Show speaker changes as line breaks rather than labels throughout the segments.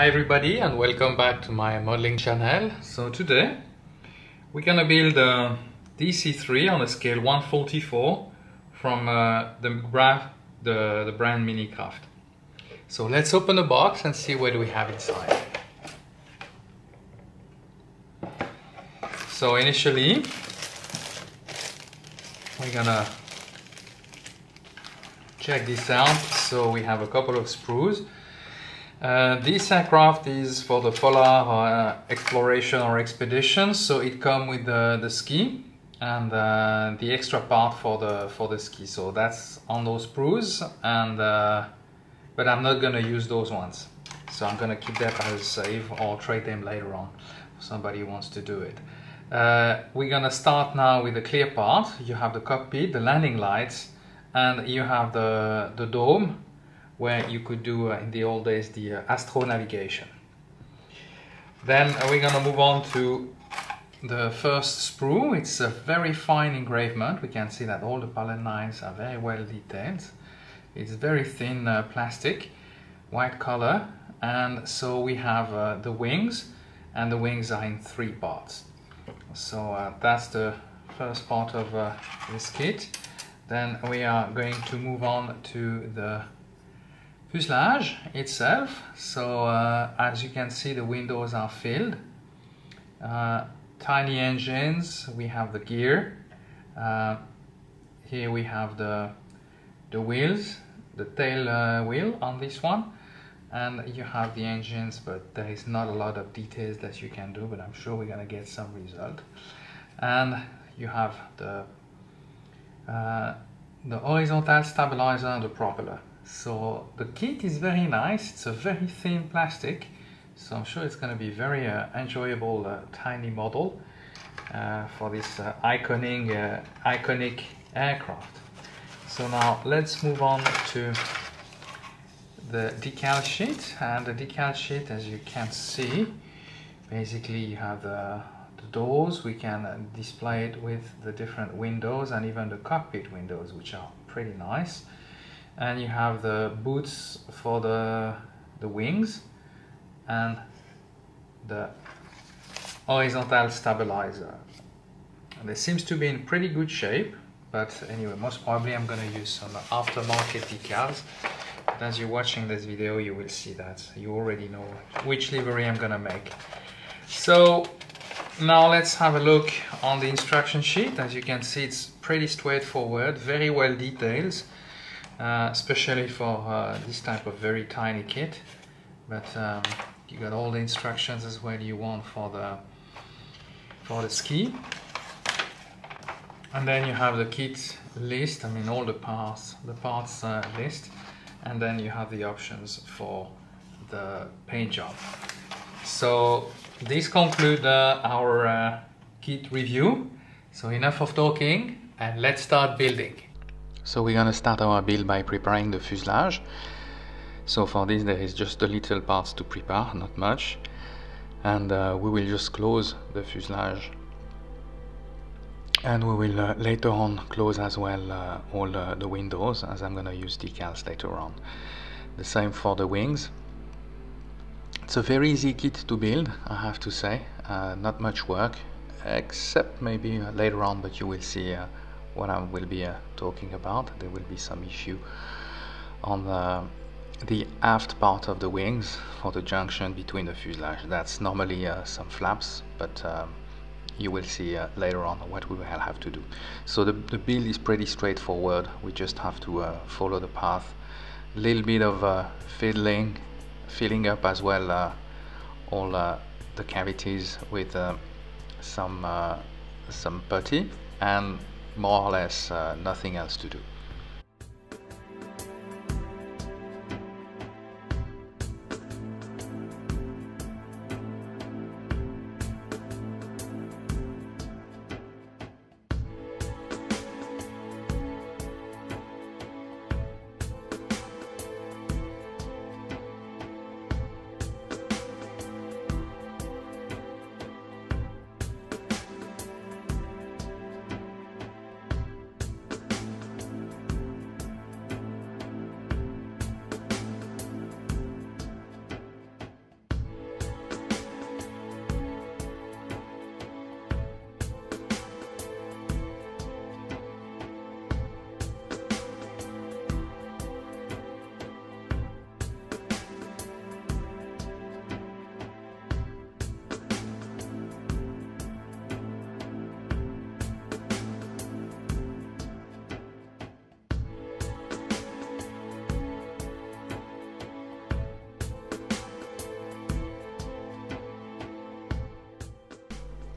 Hi everybody and welcome back to my modeling channel. So today we're gonna build a DC-3 on a scale 1/44 from the brand Minicraft. So let's open the box and see what we have inside. So initially we're gonna check this out. So we have a couple of sprues. This aircraft is for the polar exploration or expedition, so it comes with the ski and the extra part for the ski. So that's on those sprues, and but I'm not gonna use those ones. So I'm gonna keep them as save or trade them later on if somebody wants to do it. We're gonna start now with the clear part. You have the cockpit, the landing lights, and you have the dome, where you could do in the old days the astro navigation. Then we're gonna move on to the first sprue. It's a very fine engravement. We can see that all the palette lines are very well detailed. It's very thin plastic, white color, and so we have the wings, and the wings are in 3 parts. So that's the first part of this kit. Then we are going to move on to the fuselage itself. So as you can see, the windows are filled. Tiny engines, we have the gear. Here we have the wheels, the tail wheel on this one. And you have the engines, but there is not a lot of details that you can do, but I'm sure we're gonna get some result. And you have the horizontal stabilizer and the propeller. So the kit is very nice. It's a very thin plastic, so I'm sure it's going to be very enjoyable tiny model for this iconic aircraft. So now let's move on to the decal sheet. And the decal sheet, as you can see, basically you have the doors. We can display it with the different windows and even the cockpit windows, which are pretty nice. And you have the boots for the wings and the horizontal stabilizer. And they seems to be in pretty good shape, but anyway, most probably I'm going to use some aftermarket decals. But as you're watching this video, you will see that you already know which livery I'm going to make. So now let's have a look on the instruction sheet. As you can see, it's pretty straightforward, very well detailed. Especially for this type of very tiny kit, but you got all the instructions as well you want for the ski. And then you have the kit list, I mean all the parts list, and then you have the options for the paint job. So this concludes our kit review. So enough of talking, and let's start building. So we're gonna start our build by preparing the fuselage. So for this there is just the little parts to prepare, not much. And we will just close the fuselage. And we will later on close as well all the windows, as I'm gonna use decals later on. The same for the wings. It's a very easy kit to build, I have to say. Not much work, except maybe later on, but you will see what I will be talking about. There will be some issue on the aft part of the wings for the junction between the fuselage. That's normally some flaps, but you will see later on what we will have to do. So the build is pretty straightforward. We just have to follow the path. A little bit of filling up as well all the cavities with some putty, and more or less nothing else to do.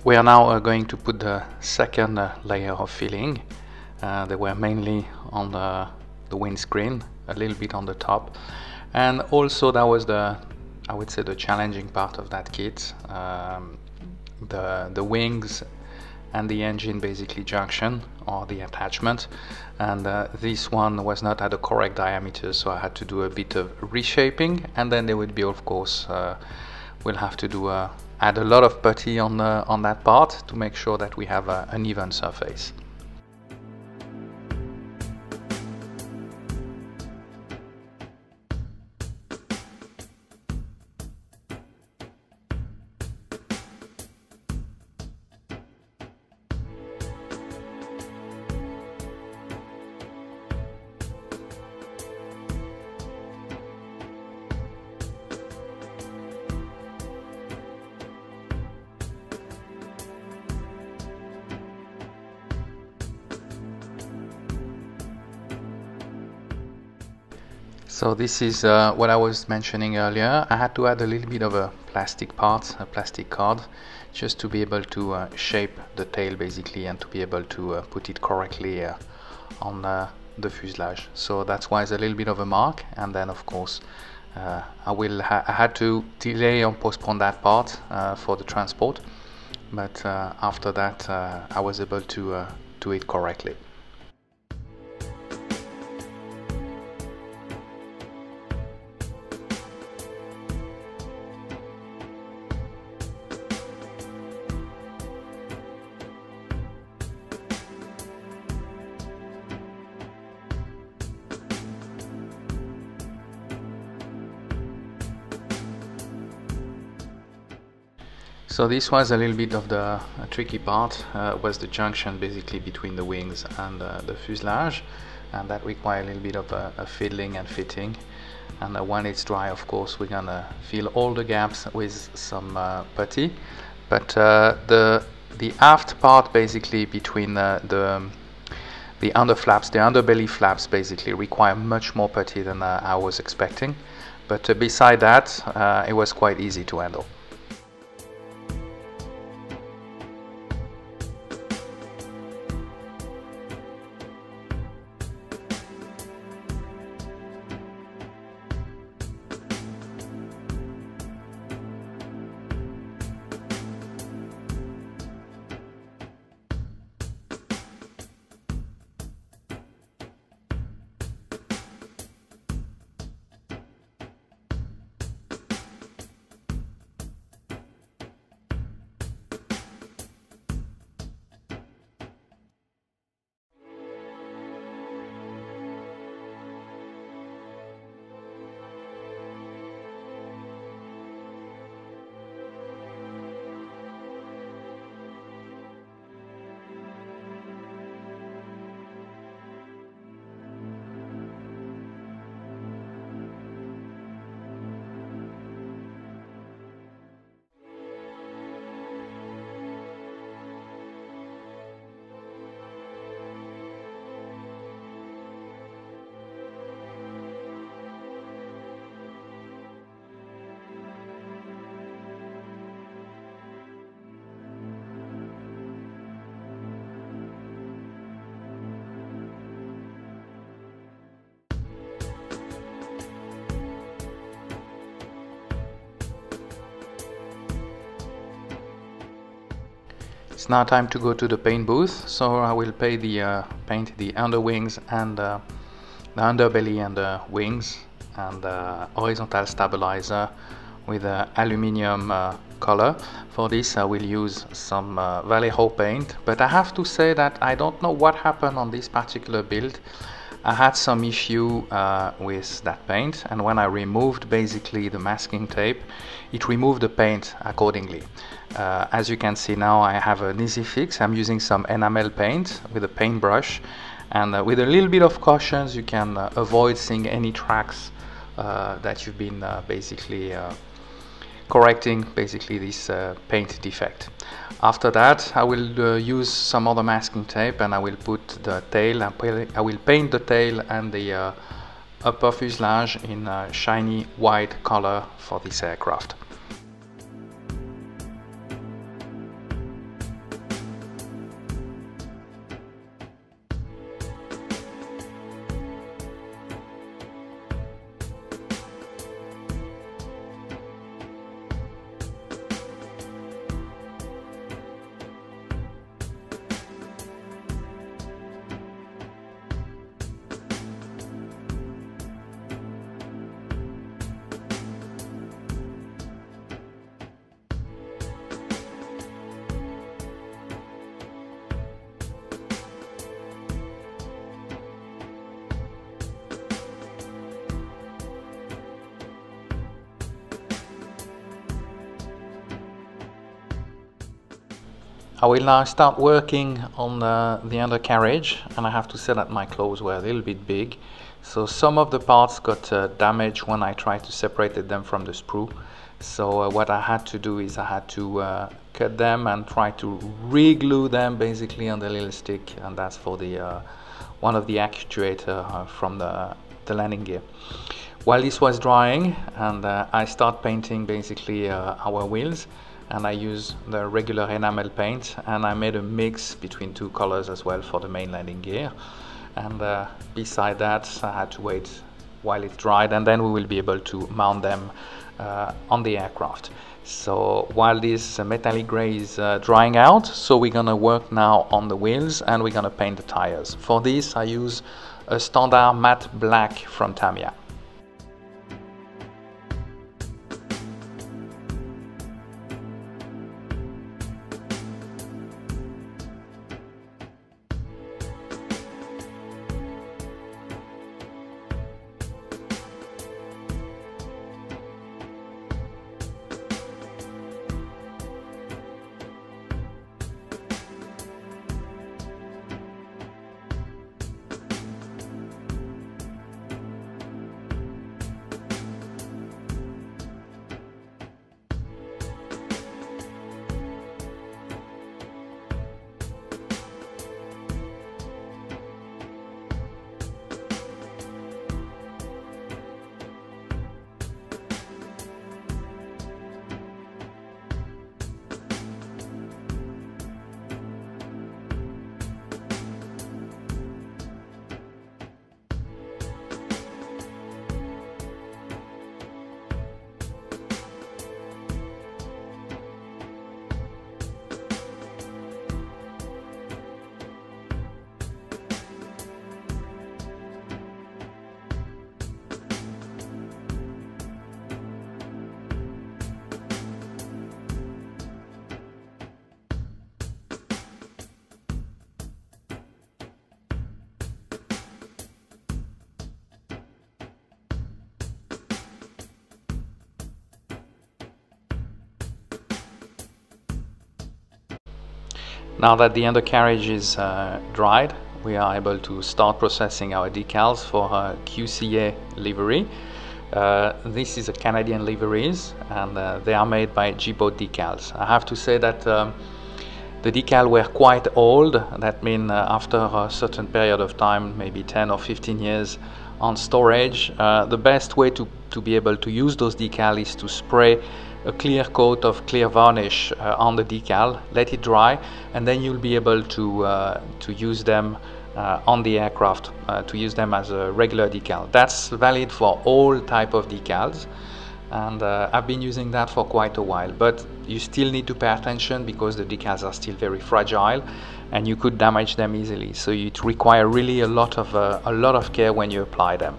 We are now going to put the second layer of filling. They were mainly on the windscreen, a little bit on the top, and also that was I would say the challenging part of that kit. The wings and the engine basically junction or the attachment, and this one was not at the correct diameter, so I had to do a bit of reshaping, and then there would be, of course, we'll have to do add a lot of putty on that part to make sure that we have an even surface. So this is what I was mentioning earlier. I had to add a little bit of a plastic part, a plastic card, just to be able to shape the tail basically, and to be able to put it correctly on the fuselage. So that's why it's a little bit of a mark, and then of course I had to delay or postpone that part for the transport, but after that I was able to do it correctly. So this was a little bit of the tricky part, was the junction basically between the wings and the fuselage, and that required a little bit of a fiddling and fitting. And when it's dry, of course, we're gonna fill all the gaps with some putty. But the aft part basically between the under flaps, the underbelly flaps basically require much more putty than I was expecting. But beside that, it was quite easy to handle. It's now time to go to the paint booth, so I will paint the underwings and the underbelly and the wings, and horizontal stabilizer with aluminium color. For this I will use some Vallejo paint, but I have to say that I don't know what happened on this particular build. I had some issue with that paint, and when I removed basically the masking tape, it removed the paint accordingly. As you can see now, I have an easy fix. I'm using some enamel paint with a paintbrush, and with a little bit of caution you can avoid seeing any tracks that you've been basically correcting basically this paint defect. After that I will use some other masking tape, and I will put the tail, I will paint the tail and the upper fuselage in a shiny white color for this aircraft. I will now start working on the undercarriage, and I have to say that my claws were a little bit big, so some of the parts got damaged when I tried to separate them from the sprue. So what I had to do is I had to cut them and try to re-glue them basically on the little stick, and that's for the one of the actuator from the landing gear. While this was drying, and I start painting basically our wheels, and I use the regular enamel paint, and I made a mix between two colors as well for the main landing gear. And beside that, I had to wait while it dried, and then we will be able to mount them on the aircraft. So while this metallic gray is drying out, so we're gonna work now on the wheels, and we're gonna paint the tires. For this I use a standard matte black from Tamiya. Now that the undercarriage is dried, we are able to start processing our decals for QCA livery. This is a Canadian liveries, and they are made by G-Boat Decals. I have to say that the decals were quite old. That means after a certain period of time, maybe 10 or 15 years on storage, the best way to be able to use those decals is to spray a clear coat of clear varnish on the decal, let it dry, and then you'll be able to use them on the aircraft, to use them as a regular decal. That's valid for all type of decals, and I've been using that for quite a while, but you still need to pay attention because the decals are still very fragile and you could damage them easily, so it requires really a lot of care when you apply them.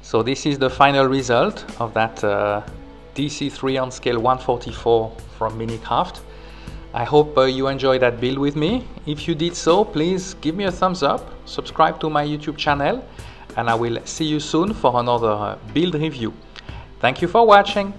So this is the final result of that DC-3 on scale 144 from Minicraft. I hope you enjoyed that build with me. If you did so, please give me a thumbs up, subscribe to my YouTube channel, and I will see you soon for another build review. Thank you for watching.